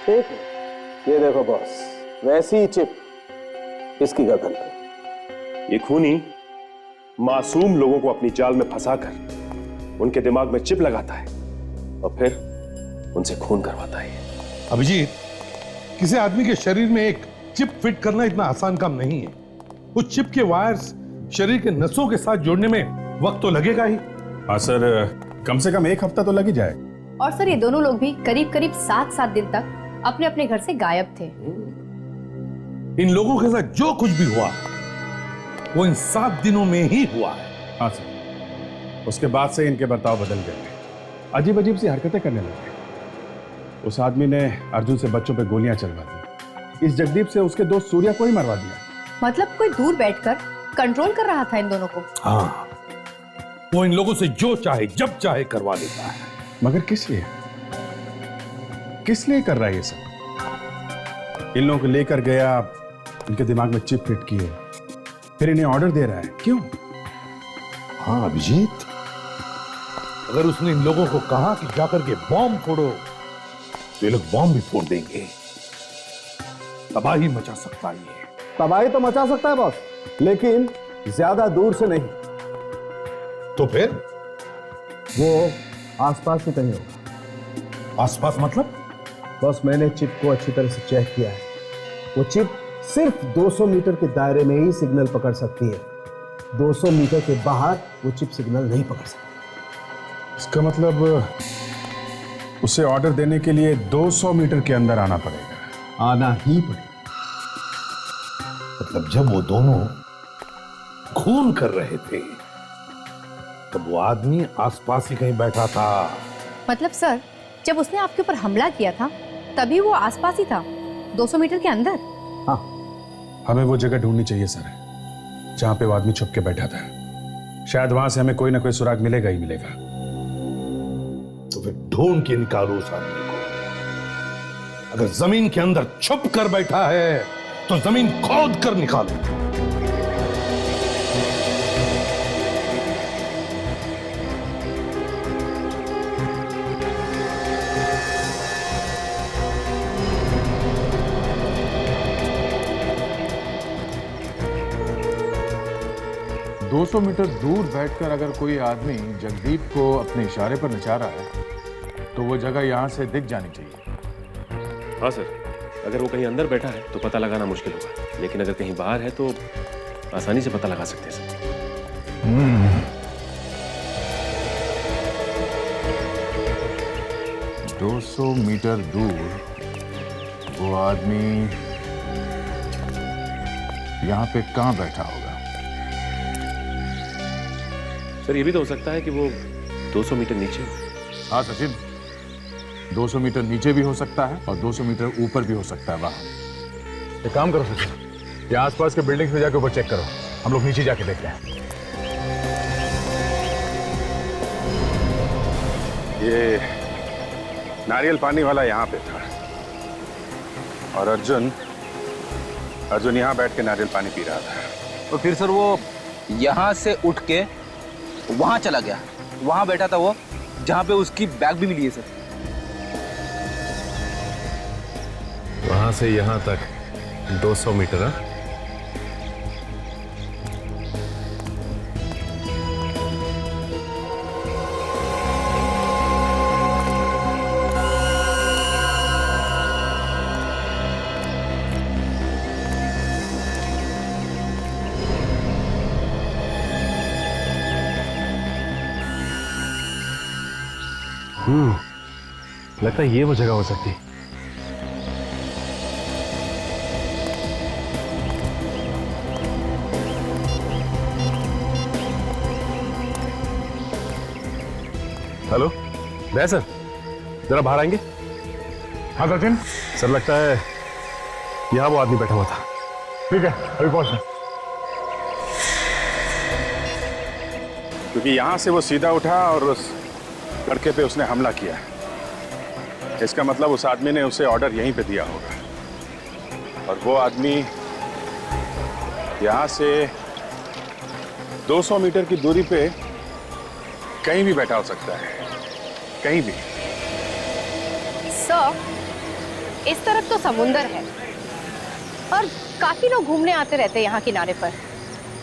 A: ठीक है, ये देखो बॉस, वैसी ही चिप इसकी गर्दन पे।
J: ये खूनी मासूम लोगों को अपनी जाल में फंसाकर उनके दिमाग में चिप लगाता है और फिर उनसे खून करवाता है।
H: अभिजीत, किसी आदमी के शरीर में एक चिप फिट करना इतना आसान काम नहीं है। उस चिप के वायर्स शरीर के नसों के साथ जोड़ने में वक्त तो लगेगा ही।
I: हाँ सर, कम से कम 1 हफ्ता तो लग ही जाए।
E: और सर, ये दोनों लोग भी करीब करीब 7-7 दिन तक अपने अपने घर से गायब थे।
H: इन लोगों के साथ जो कुछ भी हुआ वो इन 7 दिनों में ही हुआ है।
I: हाँ सर, उसके बाद से इनके बर्ताव बदल गए, अजीब अजीब सी हरकतें करने लगे। उस आदमी ने अर्जुन से बच्चों पे गोलियां चलवा दी। इस जगदीप से उसके दोस्त सूर्या को ही मरवा दिया।
E: मतलब कोई दूर बैठकर कंट्रोल कर रहा था इन दोनों को।
H: हाँ, वो इन लोगों से जो चाहे जब चाहे करवा देता है।
I: मगर किस लिए? किस लिए कर रहा है ये सब? इन लोगों को लेकर गया, इनके दिमाग में चिप फिट किए, फिर इन्हें ऑर्डर दे रहा है। क्यों?
H: हाँ अभिजीत, अगर उसने इन लोगों को कहा कि जाकर के बॉम्ब फोड़ो तो ये लोग बॉम्ब भी फोड़ देंगे। तबाही मचा सकता है ये।
A: तबाही तो मचा सकता है बॉस, लेकिन ज्यादा दूर से नहीं।
H: तो फिर
A: वो आसपास ही कहीं होगा।
H: आसपास मतलब?
A: बॉस, मैंने चिप को अच्छी तरह से चेक किया है। वो चिप सिर्फ 200 मीटर के दायरे में ही सिग्नल पकड़ सकती है। 200 मीटर के बाहर वो चिप सिग्नल नहीं पकड़ सकती।
I: इसका मतलब उसे ऑर्डर देने के लिए 200 मीटर के अंदर आना पड़ेगा।
A: आना ही पड़ेगा।
H: मतलब जब वो दोनों खून कर रहे थे तब वो आदमी आसपास ही कहीं बैठा था।
E: मतलब सर, जब उसने आपके ऊपर हमला किया था तभी वो आसपास ही था, 200 मीटर के अंदर।
I: हाँ, हमें वो जगह ढूंढनी चाहिए सर, जहां पे वो आदमी छुप के बैठा था। शायद वहां से हमें कोई ना कोई सुराग मिलेगा ही मिलेगा।
H: तो फिर ढूंढ के निकालो उस आदमी को। अगर जमीन के अंदर छुप कर बैठा है तो जमीन खोद कर निकालो।
Q: 200 मीटर दूर बैठकर अगर कोई आदमी जगदीप को अपने इशारे पर नचा रहा है तो वो जगह यहाँ से दिख जानी चाहिए।
J: हाँ सर, अगर वो कहीं अंदर बैठा है तो पता लगाना मुश्किल होगा, लेकिन अगर कहीं बाहर है तो आसानी से पता लगा सकते हैं सर।
Q: 200 मीटर दूर वो आदमी यहाँ पे कहाँ बैठा होगा?
J: सर ये भी तो हो सकता है कि वो 200 मीटर नीचे हो।
Q: हाँ सचिन, 200 मीटर नीचे भी हो सकता है और 200 मीटर ऊपर भी हो सकता है वहां।
F: एक काम करो सचिन, ये आसपास के बिल्डिंग्स में जाके ऊपर चेक करो, हम लोग नीचे जाके देखते हैं।
I: ये नारियल पानी वाला यहाँ पे था और अर्जुन यहाँ बैठ के नारियल पानी पी रहा था।
D: तो फिर सर वो यहाँ से उठ के वहां चला गया, वहां बैठा था वो जहां पे उसकी बैग भी मिली है सर।
F: वहां से यहां तक 200 मीटर है। लगता है ये वो जगह हो सकती है। हेलो दया सर, जरा बाहर आएंगे? हाँ सचिन सर, लगता है यहाँ वो आदमी बैठा हुआ था। ठीक है, अभी पहुंच रहे।
I: क्योंकि यहाँ से वो सीधा उठा और उस लड़के पे उसने हमला किया। इसका मतलब उस आदमी ने उसे ऑर्डर यहीं पे दिया होगा और वो आदमी यहाँ से 200 मीटर की दूरी पे कहीं भी बैठा हो सकता है, कहीं भी।
E: सर, इस तरफ तो समुंदर है और काफी लोग घूमने आते रहते हैं यहाँ किनारे पर।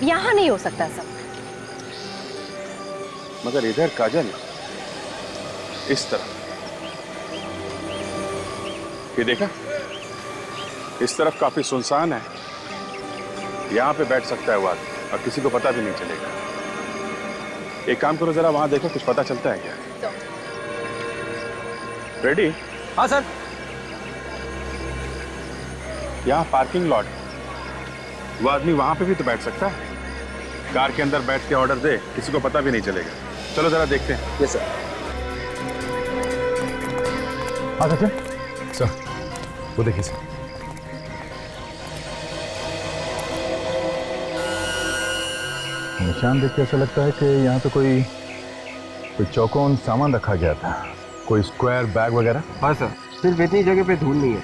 E: यहाँ नहीं हो सकता सब।
I: मगर इधर काजल, इस तरफ ये देखा, इस तरफ काफी सुनसान है। यहाँ पे बैठ सकता है वो आदमी और किसी को पता भी नहीं चलेगा। एक काम करो, जरा वहां देखो, कुछ पता चलता है क्या? रेडी?
D: हाँ सर।
I: यहाँ पार्किंग लॉट, वो आदमी वहां पे भी तो बैठ सकता है। कार के अंदर बैठ के ऑर्डर दे, किसी को पता भी नहीं चलेगा। चलो जरा देखते हैं।
D: Yes sir.
F: हाँ सचिन सर, वो देखिए सर,
Q: निशान देख के ऐसा लगता है कि यहाँ पे कोई चौकोन सामान रखा गया था, कोई स्क्वायर बैग वगैरह।
N: हाँ सर, सिर्फ इतनी जगह पे धूल नहीं है।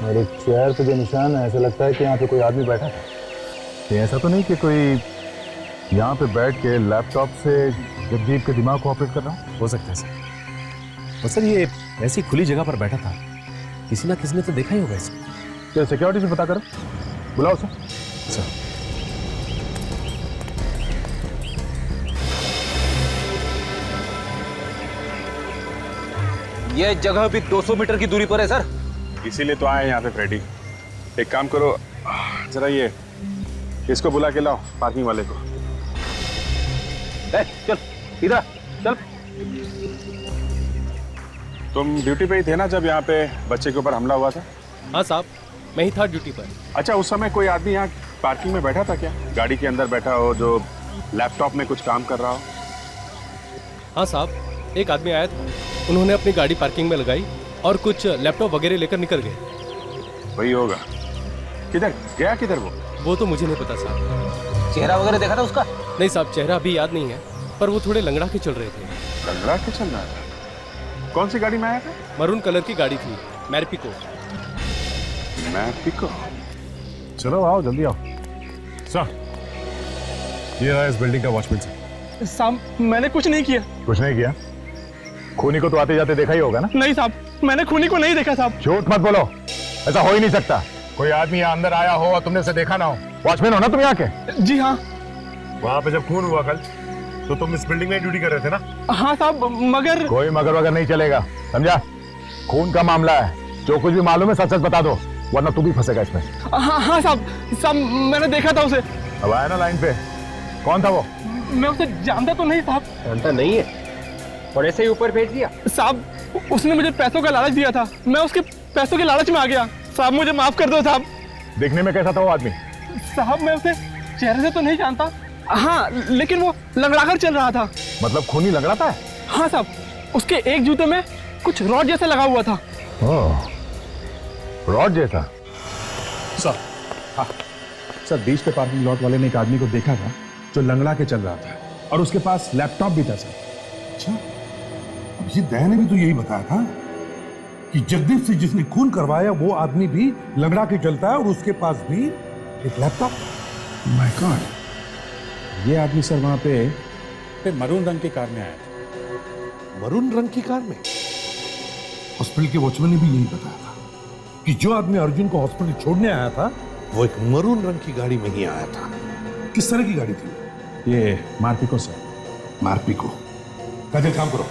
Q: और एक चेयर पे जो निशान है, ऐसा लगता है कि यहाँ पे कोई आदमी बैठा था। ये ऐसा तो नहीं कि कोई यहाँ पे बैठ के लैपटॉप से जगदीप के दिमाग को ऑपरेट कर रहा हूँ?
F: हो सकता है सर। और सर ये ऐसी खुली जगह पर बैठा था, किसी ना किसी ने तो देखा ही होगा इसे।
Q: क्या सिक्योरिटी से पता करो, बुलाओ सर।
F: सर
D: ये जगह भी 200 मीटर की दूरी पर है सर।
I: इसीलिए तो आए यहाँ पे फ्रेडी। एक काम करो, जरा ये इसको बुला के लाओ, पार्किंग वाले को।
D: चल इधर चल।
I: तुम ड्यूटी पे ही थे ना जब यहाँ पे बच्चे के ऊपर हमला हुआ था?
L: हाँ साहब, मैं ही था ड्यूटी पर।
I: अच्छा, उस समय कोई आदमी यहाँ पार्किंग में बैठा था क्या? गाड़ी के अंदर बैठा हो, जो लैपटॉप में कुछ काम कर रहा हो?
L: हाँ साहब, एक आदमी आया था, उन्होंने अपनी गाड़ी पार्किंग में लगाई और कुछ लैपटॉप वगैरह लेकर निकल गए।
I: वही होगा। किधर गया, किधर
L: वो तो मुझे नहीं पता साहब।
D: चेहरा वगैरह देखा था उसका?
L: नहीं साहब, चेहरा अभी याद नहीं है, पर वो थोड़े लंगड़ा के चल रहे थे।
I: लंगड़ा के चल रहा था?
F: कौन सी गाड़ी में आया था?
L: मरून कलर की गाड़ी थी, मैर्पिको।
F: मैर्पिको? चलो आओ, जल्दी आओ। सर, ये रहा इस बिल्डिंग का वॉचमैन सर।
C: साहब, मैंने कुछ नहीं किया।
F: कुछ नहीं किया? खूनी को तो आते जाते देखा ही होगा ना?
C: नहीं साहब, मैंने खूनी को नहीं देखा साहब।
F: झूठ मत बोलो, ऐसा हो ही नहीं सकता। कोई आदमी यहाँ अंदर आया हो और तुमने उसे देखा ना हो। वॉचमैन हो ना तुम यहाँ के?
C: जी हाँ।
F: वहाँ पे जब खून हुआ कल, तो तुम इस बिल्डिंग में ड्यूटी कर रहे थे ना?
C: हाँ साहब, मगर
F: कोई मगर वगर नहीं चलेगा, समझा? खून का मामला है, जो कुछ भी मालूम है सच सच बता दो, वरना तू भी फंसेगा इसमें।
C: हाँ साहब, मैंने देखा था उसे।
F: अब आया ना लाइन पे, कौन था वो?
C: मैं उसे जानता तो नहीं साहब।
N: जानता नहीं है और ऐसे ही ऊपर भेज दिया?
C: साहब, उसने मुझे पैसों का लालच दिया था, मैं उसके पैसों के लालच में आ गया। साहब मुझे माफ कर दो साहब।
F: देखने में कैसा था वो आदमी?
C: साहब मैं उसे चेहरे से तो नहीं जानता, हाँ लेकिन वो लंगड़ाकर चल रहा था।
F: मतलब खूनी लंगड़ाता है?
C: हाँ साहब, उसके एक जूते में कुछ रॉड जैसा लगा हुआ था।
F: रॉड जैसा?
I: सर, हाँ सर, बीच पे पार्किंग लॉट वाले ने एक आदमी को देखा था जो लंगड़ा के चल रहा था और उसके पास लैपटॉप भी था सर।
H: अच्छा, अब ये दया ने भी तो यही बताया था कि जगदीप से जिसने खून करवाया वो आदमी भी लंगड़ा के चलता है और उसके पास भी एक लैपटॉप।
I: माय गॉड, ये आदमी सर वहां पे मरून रंग की कार में आया था।
H: मरून रंग की कार में? हॉस्पिटल के वॉचमैन ने भी यही बताया था कि जो आदमी अर्जुन को हॉस्पिटल छोड़ने आया था वो एक मरून रंग की गाड़ी में ही आया था। किस तरह की गाड़ी थी?
I: ये मार्पिको सर।
H: मार्पिको? काजल, काम करो,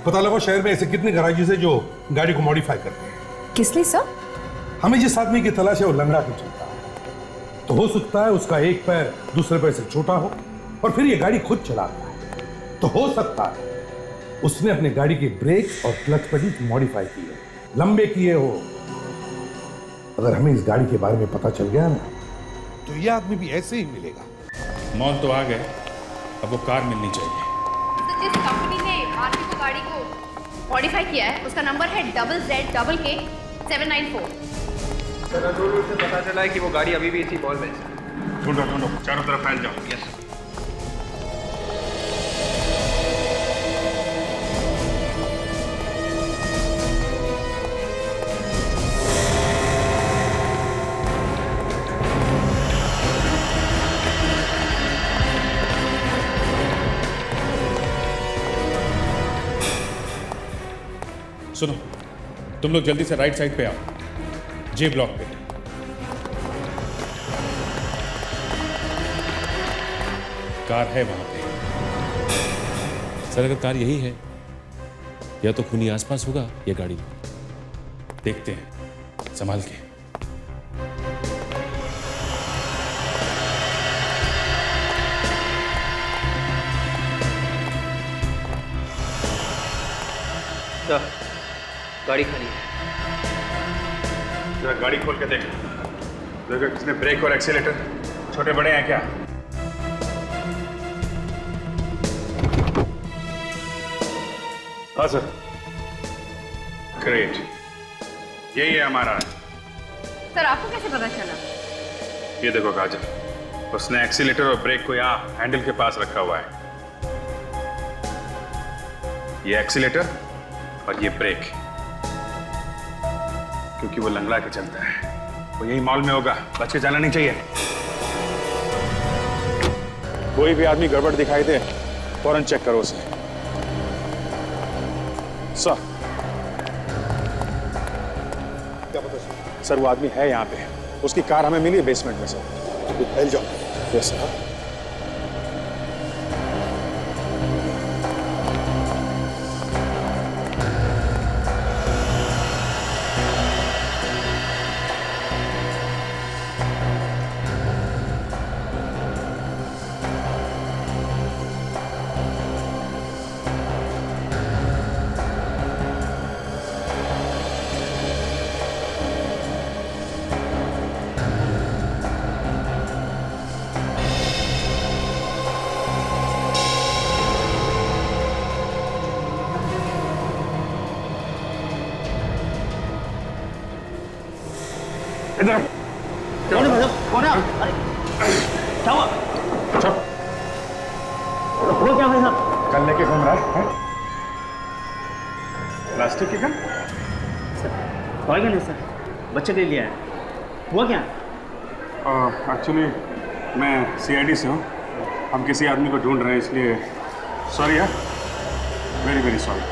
H: पता लगाओ शहर में ऐसे कितने गैराजेस है जो गाड़ी को मॉडिफाई करते हैं।
E: किस लिए सर?
H: हमें जिस आदमी की तलाश है वो लंगड़ा के चलता है, तो हो सकता है उसका एक पैर दूसरे पैर से छोटा हो और फिर ये गाड़ी खुद चलाता है, तो हो सकता है उसने अपने गाड़ी के ब्रेक और क्लच पेडल मॉडिफाई किए, लंबे किए हो। अगर हमें इस गाड़ी के बारे में पता चल गया ना, तो ये आदमी भी ऐसे ही मिलेगा।
I: मॉल तो आ गए, अब वो कार मिलनी चाहिए।
E: जिस कंपनी ने मार्पिको गाड़ी को मॉडिफाई किया है उसका नंबर है ZZK 794।
N: सर, से पता चला है कि वो गाड़ी अभी भी इसी मॉल में है।
F: ढूंढो ढूंढो, चारों तरफ फैल जाओ।
N: यस।
I: सुनो, तुम लोग जल्दी से राइट साइड पे आओ, जे ब्लॉक पे। कार है वहां पे।
J: सर, अगर कार यही है या तो खूनी आसपास होगा या गाड़ी में।
I: देखते हैं, संभाल के।
N: गाड़ी खाली है।
F: जरा गाड़ी खोल के देख, देखो किसने ब्रेक और एक्सीलेटर छोटे बड़े हैं क्या? हाँ सर। ग्रेट, यही है हमारा।
E: सर आपको कैसे पता चला?
F: ये देखो काजल, उसने एक्सीलेटर और ब्रेक को यहाँ हैंडल के पास रखा हुआ है। ये एक्सीलेटर और ये ब्रेक, क्योंकि वो लंगड़ा के चलता है, वो यही मॉल में होगा, बच के जाना नहीं चाहिए। कोई भी आदमी गड़बड़ दिखाई दे फौरन चेक करो उसे। सर, सर वो आदमी है यहाँ पे, उसकी कार हमें मिली है बेसमेंट में सर। फैल जाओ। Yes sir. इधर
C: कौन है भाई? कौन है? अरे क्या हुआ?
F: वो क्या भाई साहब? कल लेके घूम रहा है?
I: प्लास्टिक के गन?
C: टॉय गन है सर, बच्चे के लिए आया। हुआ क्या?
I: एक्चुअली मैं सीआईडी से हूँ। हम किसी आदमी को ढूंढ रहे हैं, इसलिए सॉरी यार, वेरी वेरी सॉरी।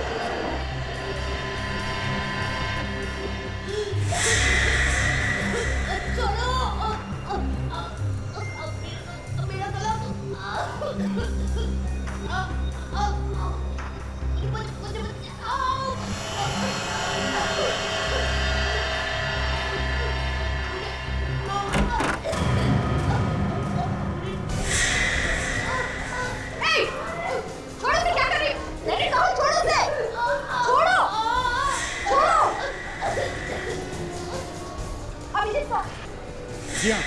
F: जी हाँ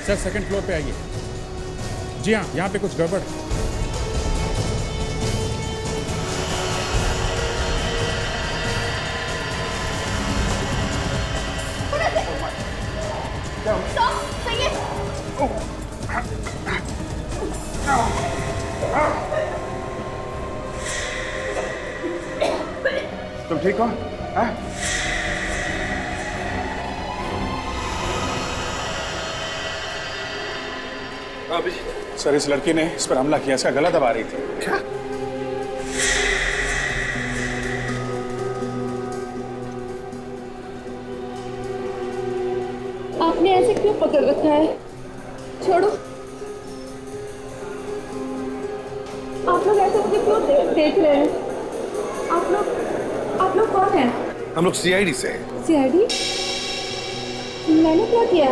F: सर, सेकंड फ्लोर पे आइए। जी हाँ, यहाँ पे कुछ गड़बड़ है।
I: तुम ठीक हो? हाँ? सर, इस लड़की ने इस पर हमला किया, इसका गला दबा रही थी। क्या?
M: आपने ऐसे क्यों पकड़ रखा है? छोड़ो। आप लोग ऐसे मुझे क्यों देख रहे हैं? आप लोग कौन हैं?
H: हम लोग सीआईडी से हैं।
M: सीआईडी? मैंने क्या किया?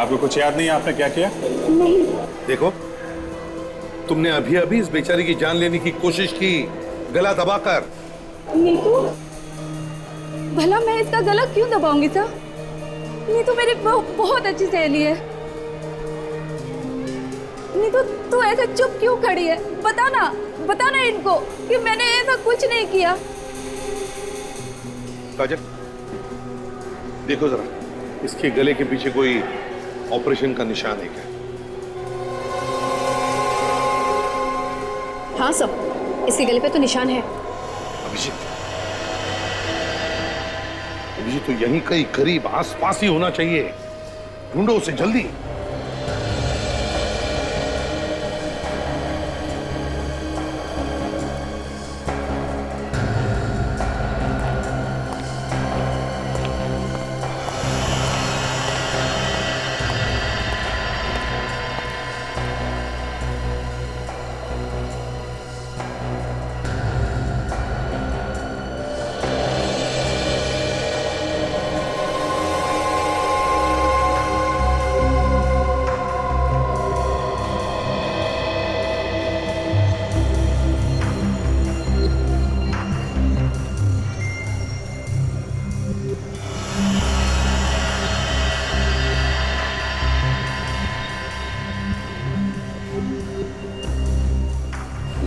I: आपको कुछ याद नहीं है आपने क्या किया?
M: नहीं।
H: देखो, तुमने अभी अभी इस बेचारी की जान लेने की कोशिश की, गला दबाकर।
M: नीतू, भला मैं इसका गला क्यों दबाऊंगी सर? नीतू मेरी बहुत अच्छी सहेली है। नीतू, तू ऐसे चुप क्यों खड़ी है? बताना इनको कि मैंने ऐसा कुछ नहीं किया।
H: काजल, देखो जरा, इसके गले के पीछे कोई ऑपरेशन का निशान है क्या?
E: हाँ सब, इसके गले पे तो निशान है।
H: अभिजीत तो यहीं कहीं करीब आसपास ही होना चाहिए। ढूंढो उसे जल्दी।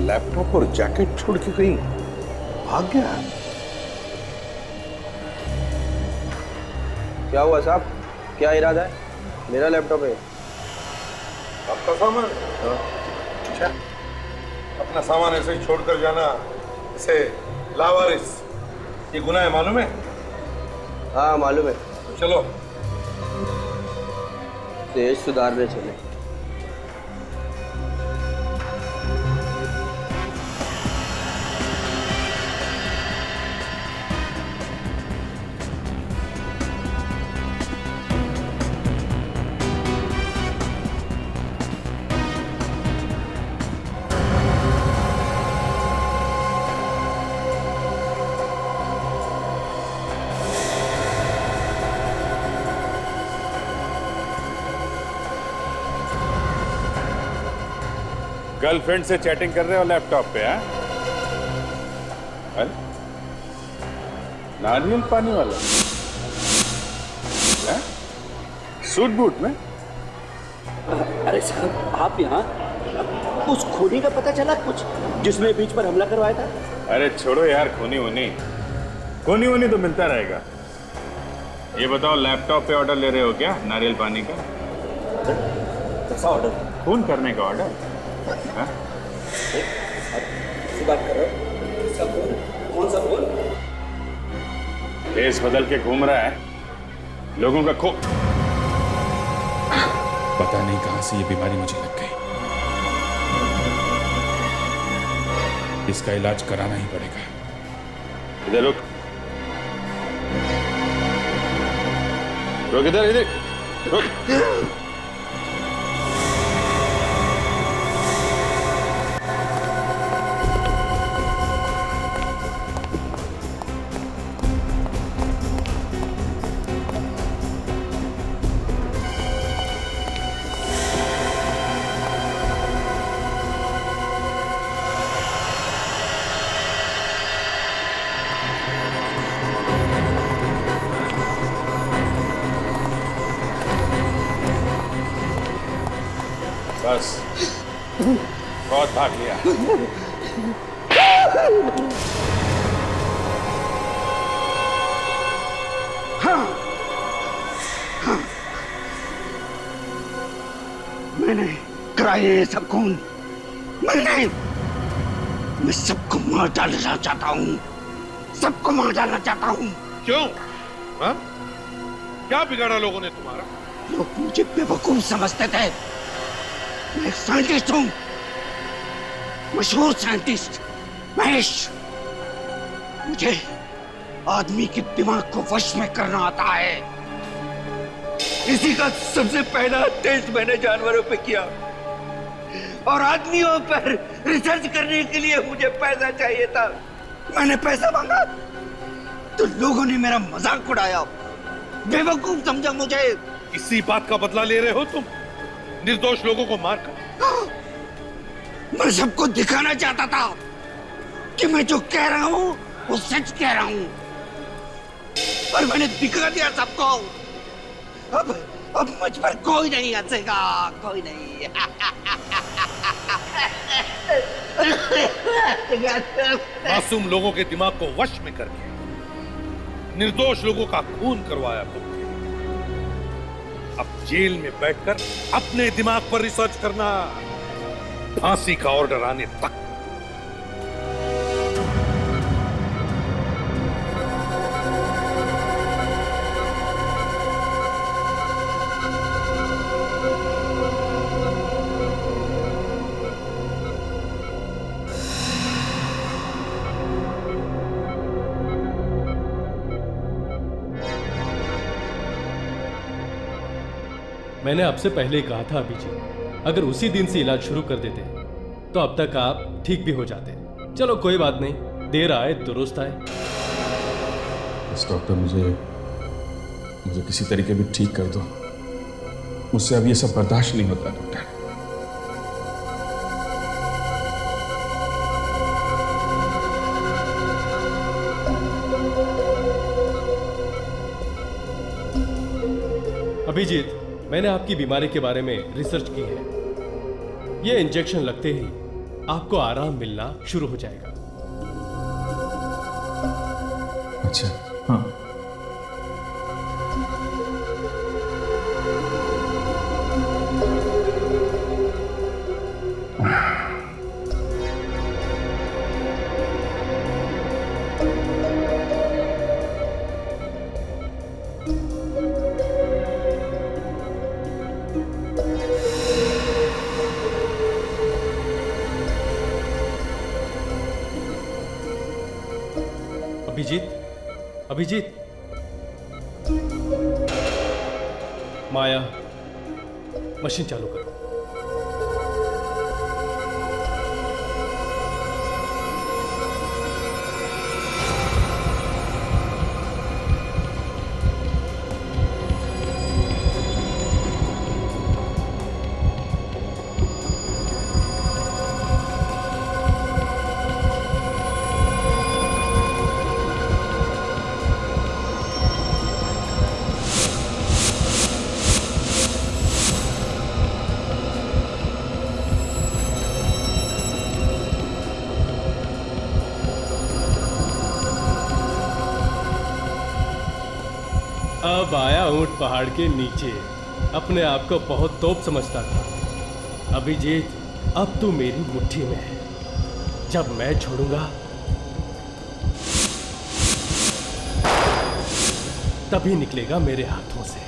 H: लैपटॉप और जैकेट छोड़ के कहीं भाग गया।
N: क्या हुआ साहब? क्या इरादा है? मेरा लैपटॉप है।
H: आपका सामान? अच्छा, अपना सामान ऐसे ही छोड़कर जाना, इसे लावारिस, ये गुनाह है, मालूम है?
N: हाँ मालूम है।
H: तो चलो
N: देश सुधारने चले।
I: गर्लफ्रेंड से चैटिंग कर रहे हो लैपटॉप पे? हैं? अरे नारियल पानी वाला है? सूट बूट में?
C: अरे साहब, आप यहाँ उस खूनी का पता चला कुछ जिसने बीच पर हमला करवाया था?
I: अरे छोड़ो यार, खूनी वूनी तो मिलता रहेगा। ये बताओ, लैपटॉप पे ऑर्डर ले रहे हो क्या नारियल पानी का?
C: कैसा ऑर्डर?
I: खून करने का ऑर्डर?
C: बात कर रहे हो? कौन सा बोल?
I: देश बदल के घूम रहा है, लोगों का खो पता नहीं कहां से ये बीमारी मुझे लग गई। इसका इलाज कराना ही पड़ेगा। इधर रुक, रुक इधर, इधर रुक। बस बहुत भाग लिया।
C: मैंने कराया ये सब खून, मैंने। मैं सबको मार डालना चाहता हूँ, सबको मार डालना चाहता हूँ।
H: क्यों? हाँ? क्या बिगाड़ा लोगों ने तुम्हारा?
C: लोग मुझे बेवकूफ समझते थे। मैं एक साइंटिस्ट हूँ, मशहूर साइंटिस्ट महेश। मुझे आदमी के दिमाग को वश में करना आता है। इसी का सबसे पहला टेस्ट मैंने जानवरों पे किया, और आदमियों पर रिसर्च करने के लिए मुझे पैसा चाहिए था। मैंने पैसा मांगा तो लोगों ने मेरा मजाक उड़ाया, बेवकूफ समझा मुझे।
H: इसी बात का बदला ले रहे हो तुम, निर्दोष लोगों को मारकर?
C: मैं सबको दिखाना चाहता था कि मैं जो कह रहा हूं वो सच कह रहा हूं, पर मैंने दिखा दिया सबको। अब मुझ पर कोई नहीं हंसेगा, कोई नहीं।
H: मासूम लोगों के दिमाग को वश में करके निर्दोष लोगों का खून करवाया तुमने। अब जेल में बैठकर अपने दिमाग पर रिसर्च करना, फांसी का ऑर्डर आने तक।
L: मैंने आपसे पहले ही कहा था अभिजीत, अगर उसी दिन से इलाज शुरू कर देते तो अब तक आप ठीक भी हो जाते। चलो कोई बात नहीं, देर आए दुरुस्त आए।
I: बस डॉक्टर मुझे किसी तरीके भी ठीक कर दो, मुझसे अब ये सब बर्दाश्त नहीं होता डॉक्टर।
L: अभिजीत, मैंने आपकी बीमारी के बारे में रिसर्च की है। ये इंजेक्शन लगते ही आपको आराम मिलना शुरू हो जाएगा।
I: अच्छा, हाँ।
L: अभिजीत, माया, मशीन चालू करो। अब आया ऊंट पहाड़ के नीचे। अपने आप को बहुत तोप समझता था। अभिजीत, अब तू मेरी मुट्ठी में है। जब मैं छोड़ूंगा तभी निकलेगा मेरे हाथों से।